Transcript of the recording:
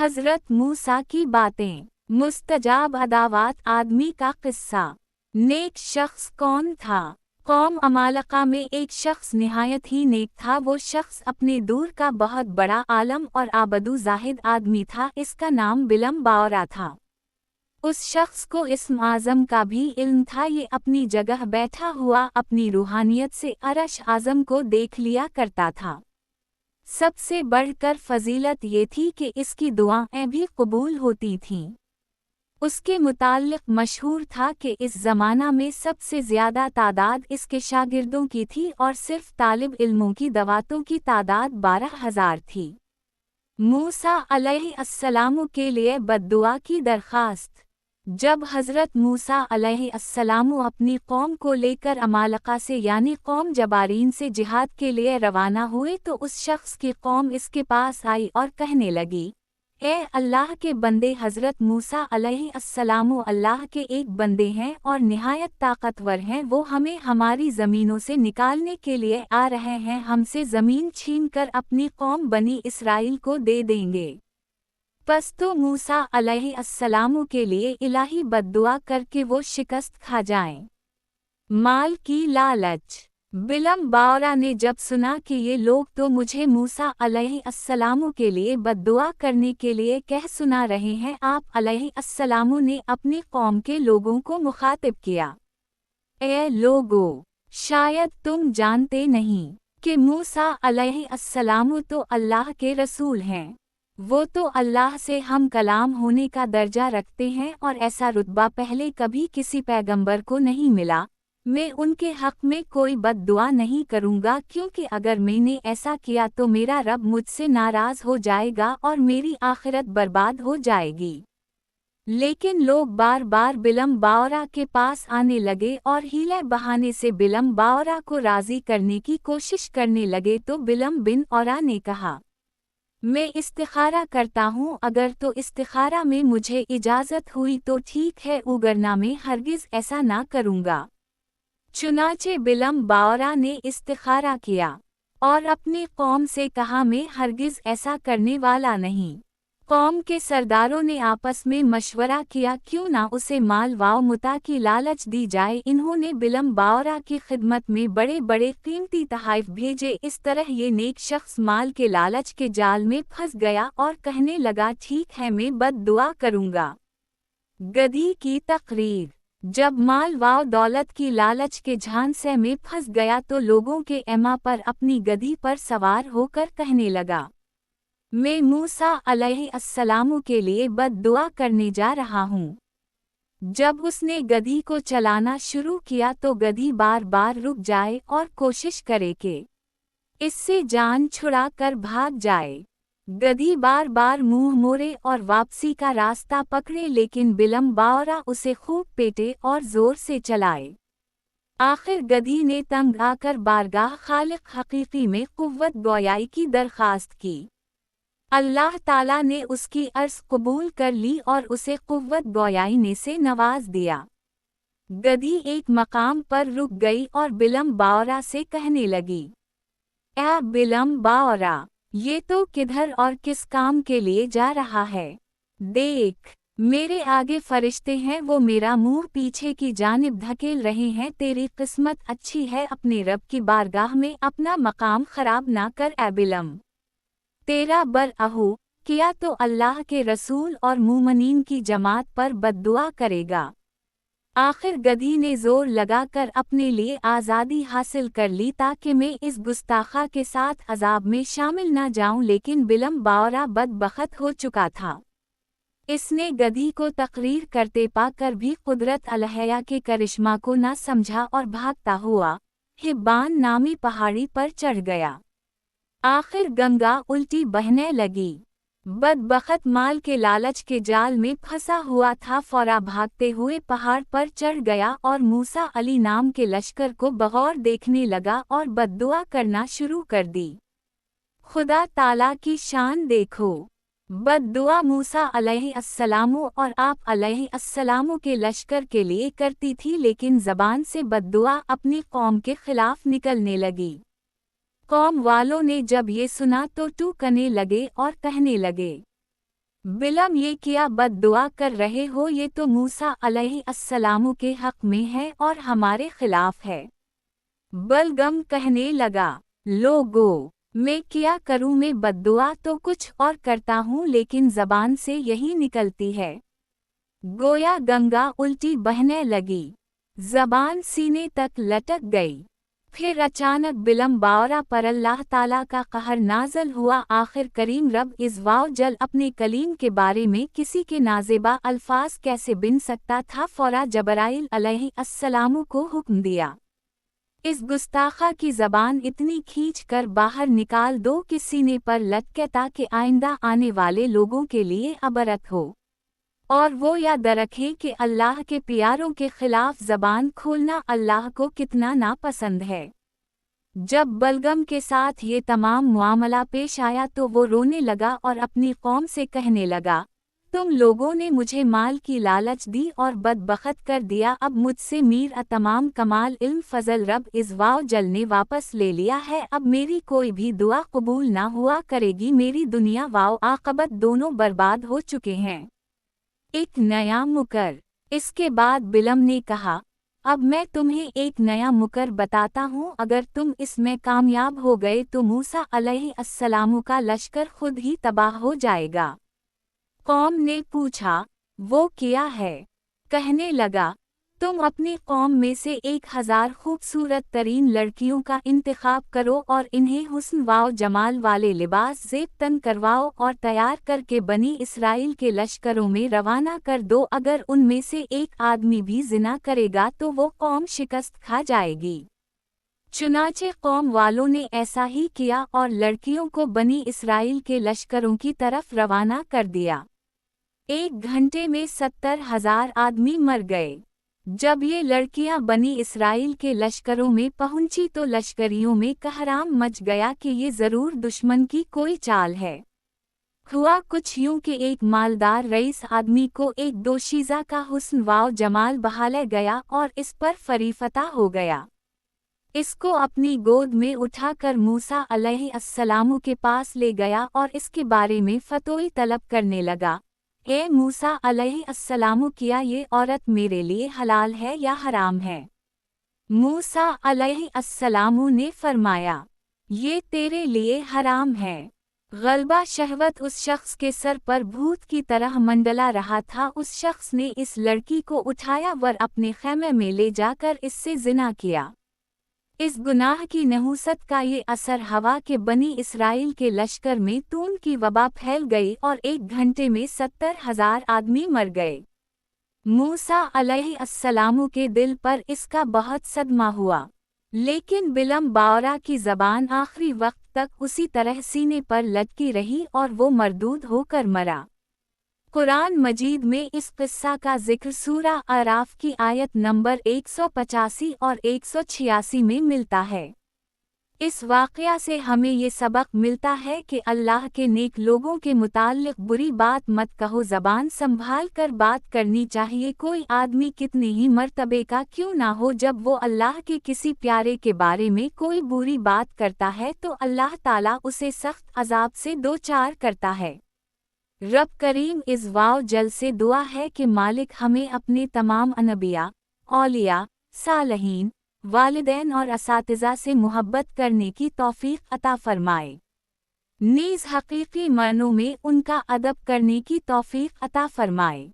हज़रत मूसा की बातें। मुस्तजाब अदावात आदमी का किस्सा। नेक शख्स कौन था? कौम अमालका में एक शख्स निहायत ही नेक था। वो शख्स अपने दूर का बहुत बड़ा आलम और आबदू जाहिद आदमी था। इसका नाम बिलम बावरा था। उस शख्स को इस्म आज़म का भी इल्म था। ये अपनी जगह बैठा हुआ अपनी रूहानियत से अरश आज़म को देख लिया करता था। सबसे बढ़कर फजीलत ये थी कि इसकी दुआएं भी कबूल होती थीं। उसके मुताल्लिक़ मशहूर था कि इस ज़माना में सबसे ज़्यादा तादाद इसके शागिर्दों की थी और सिर्फ तालिब इल्मों की दवातों की तादाद 12,000 थी। मूसा अलैहिस्सलाम के लिए बद्दुआ की दरख्वास्त। जब हज़रत मूसा अलैहिस्सलाम अपनी कौम को लेकर अमालका से यानी कौम जबारीन से जिहाद के लिए रवाना हुए तो उस शख्स की कौम इसके पास आई और कहने लगी, ए अल्लाह के बंदे, हज़रत मूसा अलैहिस्सलाम अल्लाह के एक बंदे हैं और निहायत ताकतवर हैं। वो हमें हमारी ज़मीनों से निकालने के लिए आ रहे हैं। हमसे ज़मीन छीन कर अपनी कौम बनी इसराइल को दे देंगे। बस तो मूसा अलैहिस्सलाम के लिए इलाही बद्दुआ करके वो शिकस्त खा जाएं। माल की लालच। बिलम बावरा ने जब सुना कि ये लोग तो मुझे मूसा अलैहिस्सलाम के लिए बद्दुआ करने के लिए कह सुना रहे हैं, आप अलैहिस्सलाम ने अपनी कौम के लोगों को मुखातिब किया, ए लोगो, शायद तुम जानते नहीं कि मूसा अलैहिस्सलाम तो अल्लाह के रसूल हैं। वो तो अल्लाह से हम कलाम होने का दर्जा रखते हैं और ऐसा रुतबा पहले कभी किसी पैगंबर को नहीं मिला। मैं उनके हक़ में कोई बद्दुआ नहीं करूँगा, क्योंकि अगर मैंने ऐसा किया तो मेरा रब मुझसे नाराज़ हो जाएगा और मेरी आखिरत बर्बाद हो जाएगी। लेकिन लोग बार बार बिलम बावरा के पास आने लगे और हीले बहाने से बिलम बावरा को राज़ी करने की कोशिश करने लगे तो बिलम बिन औरा ने कहा, मैं इस्तिखारा करता हूँ, अगर तो इस्तिखारा में मुझे इजाज़त हुई तो ठीक है, उगरना में हरगिज़ ऐसा ना करूँगा। चुनाचे बिलम बावरा ने इस्तिखारा किया और अपनी कौम से कहा, मैं हरगिज़ ऐसा करने वाला नहीं। कौम के सरदारों ने आपस में मशवरा किया, क्यों ना उसे माल व मुता की लालच दी जाए। इन्होंने बिलम बावरा की खिदमत में बड़े बड़े कीमती तोहफ़े भेजे। इस तरह ये नेक शख्स माल के लालच के जाल में फंस गया और कहने लगा, ठीक है, मैं बद्दुआ करूँगा। गधी की तकरीर। जब माल व दौलत की लालच के झांसे में फंस गया तो लोगों के एमा पर अपनी गधी पर सवार होकर कहने लगा, मैं मूसा अलैहिस्सलाम के लिए बद्दुआ करने जा रहा हूँ। जब उसने गधी को चलाना शुरू किया तो गधी बार बार रुक जाए और कोशिश करे कि इससे जान छुड़ा कर भाग जाए। गधी बार बार मुंह मोड़े और वापसी का रास्ता पकड़े, लेकिन बिलम बावरा उसे खूब पेटे और जोर से चलाए। आखिर गधी ने तंग आकर बारगाह खालिक हकीकी में कुव्वत गोयाई की दरख्वास्त की। अल्लाह ताला ने उसकी अर्ज़ कबूल कर ली और उसे कुव्वत गोयाई से नवाज दिया। गधी एक मकाम पर रुक गई और बिलम बावरा से कहने लगी, ए बिलम बावरा, ये तो किधर और किस काम के लिए जा रहा है? देख, मेरे आगे फरिश्ते हैं, वो मेरा मुंह पीछे की जानिब धकेल रहे हैं। तेरी किस्मत अच्छी है, अपने रब की बारगाह में अपना मकाम खराब ना कर। ए बिलम, तेरा बरअहू किया तो अल्लाह के रसूल और मुमनीन की जमात पर बद्दुआ करेगा। आखिर गधी ने जोर लगाकर अपने लिए आज़ादी हासिल कर ली ताकि मैं इस गुस्ताखा के साथ अजाब में शामिल ना जाऊं, लेकिन बिलम बावरा बदबख्त हो चुका था। इसने गधी को तकरीर करते पाकर भी कुदरत अलहया के करिश्मा को ना समझा और भागता हुआ हिब्बान नामी पहाड़ी पर चढ़ गया। आखिर गंगा उल्टी बहने लगी। बदबख्त माल के लालच के जाल में फंसा हुआ था, फौरा भागते हुए पहाड़ पर चढ़ गया और मूसा अली नाम के लश्कर को बगौर देखने लगा और बद्दुआ करना शुरू कर दी। खुदा ताला की शान देखो। बद्दुआ मूसा अलैहिस्सलाम और आप अलैहिस्सलाम के लश्कर के लिए करती थी, लेकिन ज़बान से बद्दुआ अपनी कौम के खिलाफ निकलने लगी। कौम वालों ने जब ये सुना तो टूकने लगे और कहने लगे, बिलम ये क्या बद्दुआ कर रहे हो, ये तो मूसा अलैहिस्सलाम के हक में है और हमारे खिलाफ है। बलगम कहने लगा, लोगो, मैं क्या करूं, मैं बद्दुआ तो कुछ और करता हूं लेकिन ज़बान से यही निकलती है। गोया गंगा उल्टी बहने लगी, ज़बान सीने तक लटक गई। फिर अचानक बिलम बावरा पर अल्लाह ताला का कहर नाज़ल हुआ। आखिर करीम रब इज़्ज़ जल अपने कलीम के बारे में किसी के नाज़ेबा अल्फाज कैसे बिन सकता था। फौरा जबराइल अलैहिस्सलाम को हुक्म दिया, इस गुस्ताखा की ज़बान इतनी खींच कर बाहर निकाल दो कि सीने पर लटके, ताकि आइंदा आने वाले लोगों के लिए अबरत हो और वो याद रखें कि अल्लाह के प्यारों के खिलाफ ज़बान खोलना अल्लाह को कितना नापसंद है। जब बलगम के साथ ये तमाम मामला पेश आया तो वो रोने लगा और अपनी कौम से कहने लगा, तुम लोगों ने मुझे माल की लालच दी और बदबख्त कर दिया। अब मुझसे मीर तमाम कमाल इल्म फजल रब इज़्ज़ जल ने वापस ले लिया है। अब मेरी कोई भी दुआ कबूल ना हुआ करेगी। मेरी दुनिया वाव आक़बत दोनों बर्बाद हो चुके हैं। एक नया मुकर। इसके बाद बिलम ने कहा, अब मैं तुम्हें एक नया मुकर बताता हूँ, अगर तुम इसमें कामयाब हो गए तो मूसा अलैहिस्सलाम का लश्कर खुद ही तबाह हो जाएगा। कौम ने पूछा, वो क्या है? कहने लगा, तुम अपनी कौम में से 1000 खूबसूरत तरीन लड़कियों का इंतखाब करो और इन्हें हुस्न वाव जमाल वाले लिबास ज़ेब तन करवाओ और तैयार करके बनी इसराइल के लश्करों में रवाना कर दो। अगर उनमें से एक आदमी भी जिना करेगा तो वो कौम शिकस्त खा जाएगी। चुनाचे कौम वालों ने ऐसा ही किया और लड़कियों को बनी इसराइल के लश्करों की तरफ रवाना कर दिया। 1 घंटे में 70,000 आदमी मर गए। जब ये लड़कियां बनी इसराइल के लश्करों में पहुंची तो लश्करियों में कहराम मच गया कि ये ज़रूर दुश्मन की कोई चाल है। हुआ कुछ यूं कि एक मालदार रईस आदमी को एक दोशीज़ा का हुस्न वाव जमाल बहाले गया और इस पर फरीफता हो गया। इसको अपनी गोद में उठाकर मूसा अलैहिस्सलाम के पास ले गया और इसके बारे में फतोई तलब करने लगा, ए मूसा अलैहिस्सलाम, क्या ये औरत मेरे लिए हलाल है या हराम है? मूसा अलैहिस्सलाम ने फरमाया, ये तेरे लिए हराम है। गलबा शहवत उस शख्स के सर पर भूत की तरह मंडला रहा था। उस शख्स ने इस लड़की को उठाया वर अपने खेमे में ले जाकर इससे जिना किया। इस गुनाह की नहूसत का ये असर हवा के बनी इसराइल के लश्कर में तून की वबा फैल गई और 1 घंटे में 70,000 आदमी मर गए। मूसा अलैहिस्सलाम के दिल पर इसका बहुत सदमा हुआ, लेकिन बिलम बावरा की ज़बान आखिरी वक्त तक उसी तरह सीने पर लटकी रही और वो मरदूद होकर मरा। कुरान मजीद में इस किस्सा का जिक्र सूरा आराफ की आयत नंबर 185 और 186 में मिलता है। इस वाक़या से हमें ये सबक मिलता है कि अल्लाह के नेक लोगों के मुताल्लिक़ बुरी बात मत कहो, ज़बान संभाल कर बात करनी चाहिए। कोई आदमी कितने ही मर्तबे का क्यों ना हो, जब वो अल्लाह के किसी प्यारे के बारे में कोई बुरी बात करता है तो अल्लाह ताला उसे सख्त अज़ाब से दो चार करता है। रब करीम इज़्ज़ जल से दुआ है कि मालिक हमें अपने तमाम अनबिया, औलिया, सालहीन, वालिदैन और असातिज़ा से मुहब्बत करने की तौफ़ीक़ अता फ़रमाए। नीज़ हक़ीक़ी मानों में उनका अदब करने की तौफ़ीक़ अता फ़रमाए।